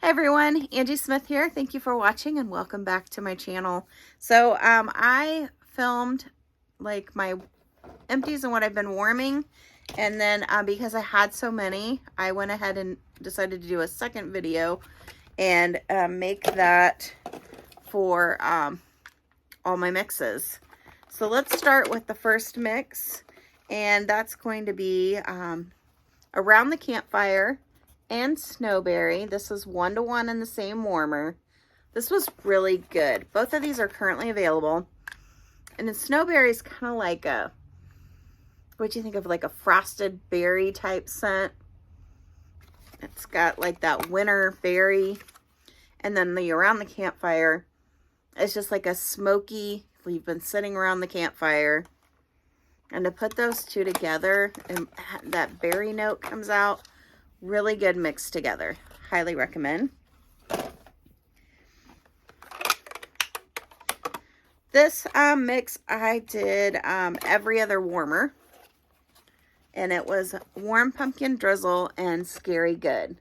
Hi everyone, Angie Smith here. Thank you for watching and welcome back to my channel. So I filmed like my empties and what I've been warming, and then because I had so many, I went ahead and decided to do a second video and make that for all my mixes. So let's start with the first mix, and that's going to be Around the Campfire and Snowberry. This is 1-to-1 in the same warmer. This was really good. Both of these are currently available. And the Snowberry is kind of like a, what do you think of, like a frosted berry type scent. It's got like that winter berry. And then the Around the Campfire, it's just like a smoky, we've been sitting around the campfire. And to put those two together and that berry note comes out, really good mix together. Highly recommend. This mix I did every other warmer. And it was Warm Pumpkin Drizzle and Scary Good.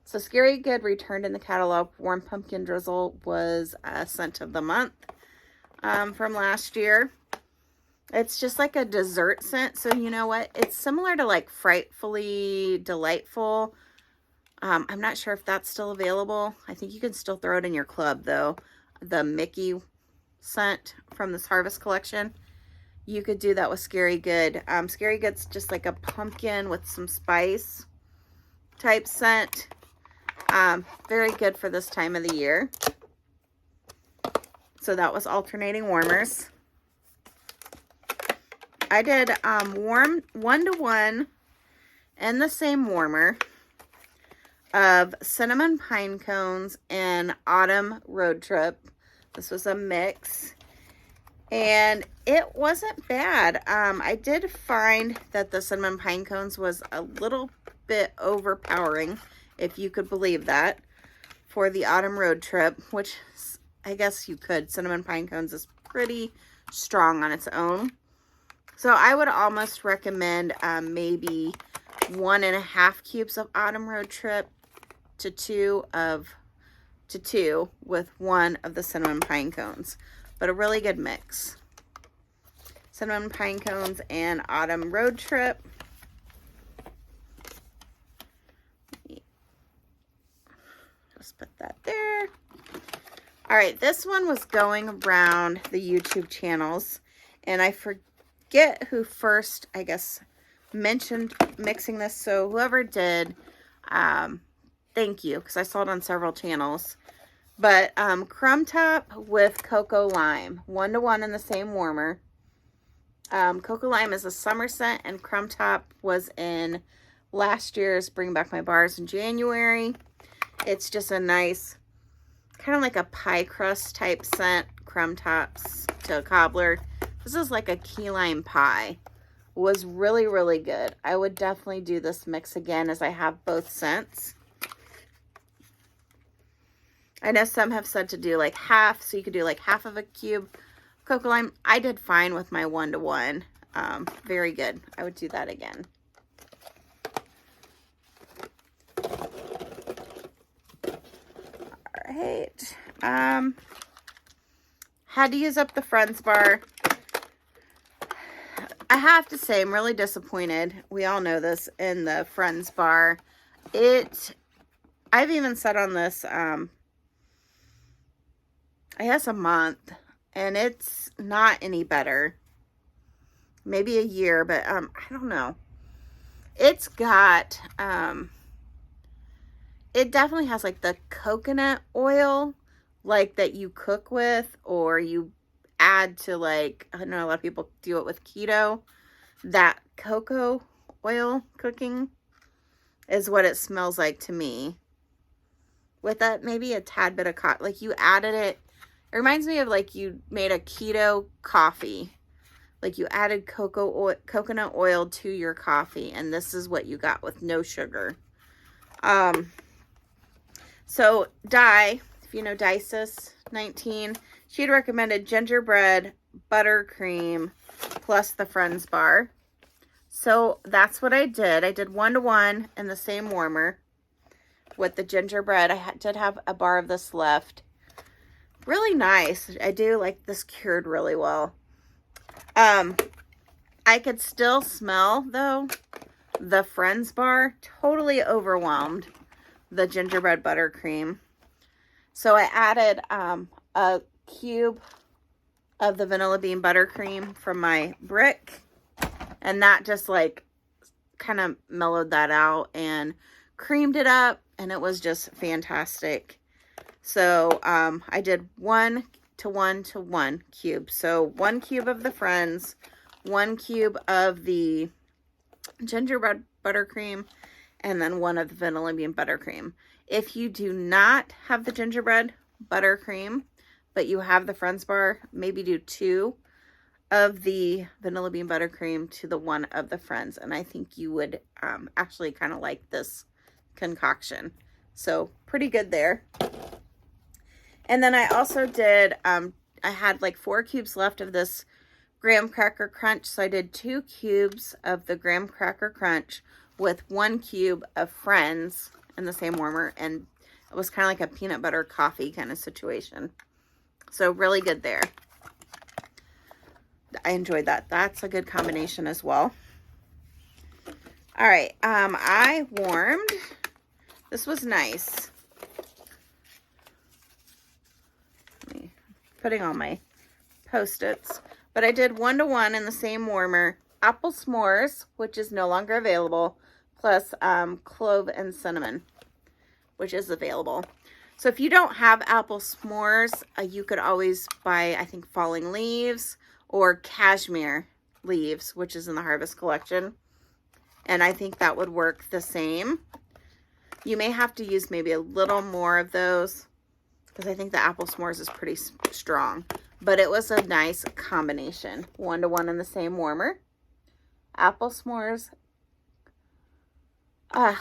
So Scary Good returned in the catalog. Warm Pumpkin Drizzle was a scent of the month from last year. It's just like a dessert scent. So you know what? It's similar to like Frightfully Delightful. I'm not sure if that's still available. I think you can still throw it in your club though. The Mickey scent from this Harvest collection. You could do that with Scary Good. Scary Good's just like a pumpkin with some spice type scent. Very good for this time of the year. So that was alternating warmers. I did warm 1-to-1 in the same warmer of Cinnamon Pine Cones and Autumn Road Trip. This was a mix. And it wasn't bad. I did find that the Cinnamon Pine Cones was a little bit overpowering, if you could believe that, for the Autumn Road Trip, which I guess you could. Cinnamon Pine Cones is pretty strong on its own. So I would almost recommend maybe 1.5 cubes of Autumn Road Trip to two with one of the Cinnamon Pine Cones. But a really good mix. Cinnamon Pine Cones and Autumn Road Trip. Just put that there. All right, this one was going around the YouTube channels, and I forget who first, I guess, mentioned mixing this. So whoever did, thank you, because I saw it on several channels. But Crumb Top with Cocoa Lime, 1-to-1 in the same warmer. Cocoa Lime is a summer scent, and Crumb Top was in last year's Bring Back My Bars in January. It's just a nice, kind of like a pie crust type scent. Crumb Tops to a cobbler. This is like a key lime pie. Was really, really good. I would definitely do this mix again, as I have both scents. I know some have said to do like half, so you could do like half of a cube Cocoa Lime. I did fine with my 1-to-1. Very good. I would do that again. All right. Had to use up the Friends bar. I have to say, I'm really disappointed. We all know this in the Friends bar. I've even said on this, I guess a month, and it's not any better. Maybe a year, but I don't know. It's got, it definitely has like the coconut oil, like that you cook with, or you add to, like, I know a lot of people do it with keto. That cocoa oil cooking is what it smells like to me. With that, maybe a tad bit of like you added it. It reminds me of like you made a keto coffee. Like you added coconut oil to your coffee, and this is what you got with no sugar. So Di, if you know Dices 19, she'd recommended gingerbread, buttercream, plus the Friends bar. So that's what I did. I did 1-to-1 in the same warmer. with the gingerbread. I did have a bar of this left. Really nice. I do like this cured really well. I could still smell, though, the Friends bar. Totally overwhelmed the gingerbread buttercream. So I added a cube of the vanilla bean buttercream from my brick. And that just like kind of mellowed that out and creamed it up. And it was just fantastic. So I did 1 to 1 to 1 cube. So 1 cube of the Friends, 1 cube of the gingerbread buttercream, and then 1 of the vanilla bean buttercream. If you do not have the gingerbread buttercream, but you have the Friends bar, maybe do 2 of the vanilla bean buttercream to the 1 of the Friends. And I think you would actually kind of like this concoction. So pretty good there. And then I also did, I had like 4 cubes left of this graham cracker crunch. So I did 2 cubes of the graham cracker crunch with 1 cube of Friends in the same warmer. And it was kind of like a peanut butter coffee kind of situation. So really good there. I enjoyed that. That's a good combination as well. All right. I warmed. This was nice. Putting on my Post-its. But I did 1 to 1 in the same warmer. Apple s'mores, which is no longer available, plus clove and cinnamon, which is available. So if you don't have apple s'mores, you could always buy, I think, falling leaves or cashmere leaves, which is in the Harvest collection. And I think that would work the same. You may have to use maybe a little more of those, because I think the apple s'mores is pretty strong. But it was a nice combination. 1 to 1 in the same warmer. Apple s'mores,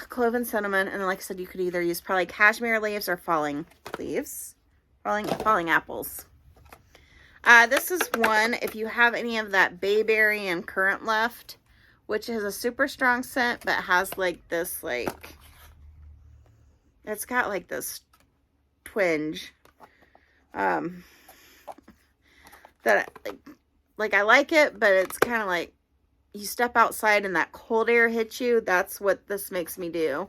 clove and cinnamon. And like I said, you could either use probably cashmere leaves or falling leaves. Falling apples. This is one, if you have any of that bayberry and currant left, which is a super strong scent, but has like this, like, it's got like this twinge that like I like it, but it's kind of like you step outside and that cold air hits you. That's what this makes me do.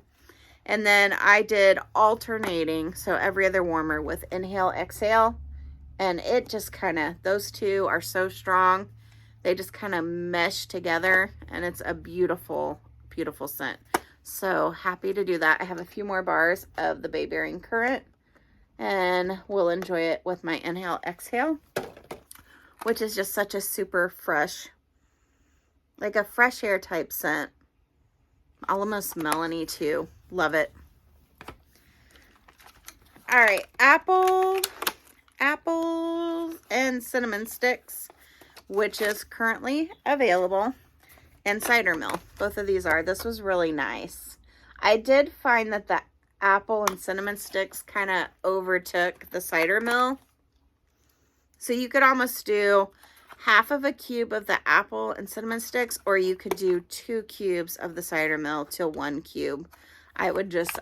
And then I did alternating, so every other warmer with inhale, exhale, and it just kind of, those two are so strong, they just kind of mesh together, and it's a beautiful, beautiful scent. So happy to do that. I have a few more bars of the bayberry and currant, and we'll enjoy it with my inhale, exhale, which is just such a super fresh, like a fresh air type scent. Almost melony too. Love it. All right, apple and cinnamon sticks, which is currently available, and cider mill. Both of these are. This was really nice. I did find that the apple and cinnamon sticks kind of overtook the cider mill. So you could almost do half of a cube of the apple and cinnamon sticks, or you could do 2 cubes of the cider mill to 1 cube. I would just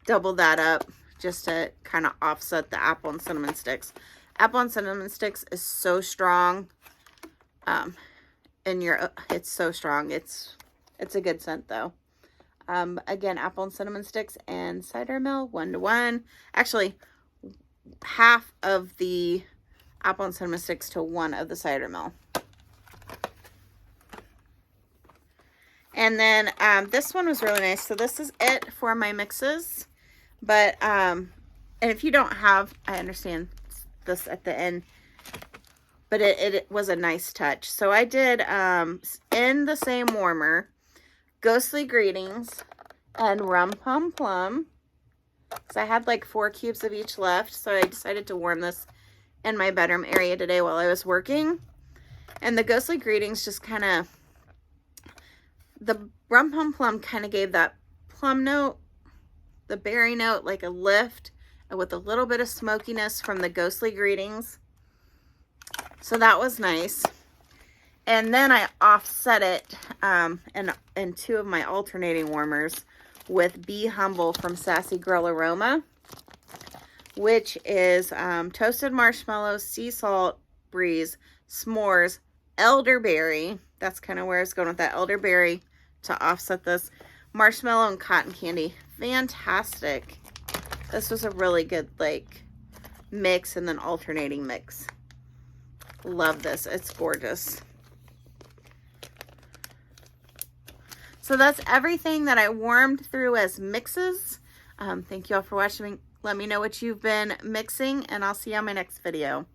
double that up just to kind of offset the apple and cinnamon sticks. Apple and cinnamon sticks is so strong. And it's so strong. It's a good scent though. Again, apple and cinnamon sticks and cider mill, 1 to 1. Actually, half of the apple and cinnamon sticks to 1 of the cider mill. And then this one was really nice. So this is it for my mixes. But, and if you don't have, I understand this at the end, but it was a nice touch. So I did, in the same warmer, Ghostly Greetings and Rum Pum Plum. So I had like 4 cubes of each left. So I decided to warm this in my bedroom area today while I was working. And the Ghostly Greetings just kind of, the Rum Pum Plum kind of gave that plum note, the berry note, like a lift, and with a little bit of smokiness from the Ghostly Greetings. So that was nice. And then I offset it in 2 of my alternating warmers with Be Humble from Sassy Girl Aroma, which is toasted marshmallows, sea salt, breeze, s'mores, elderberry. That's kind of where it's going with that elderberry to offset this. Marshmallow and cotton candy. Fantastic. This was a really good like mix and then alternating mix. Love this. It's gorgeous. So that's everything that I warmed through as mixes. Thank you all for watching. Let me know what you've been mixing, and I'll see you on my next video.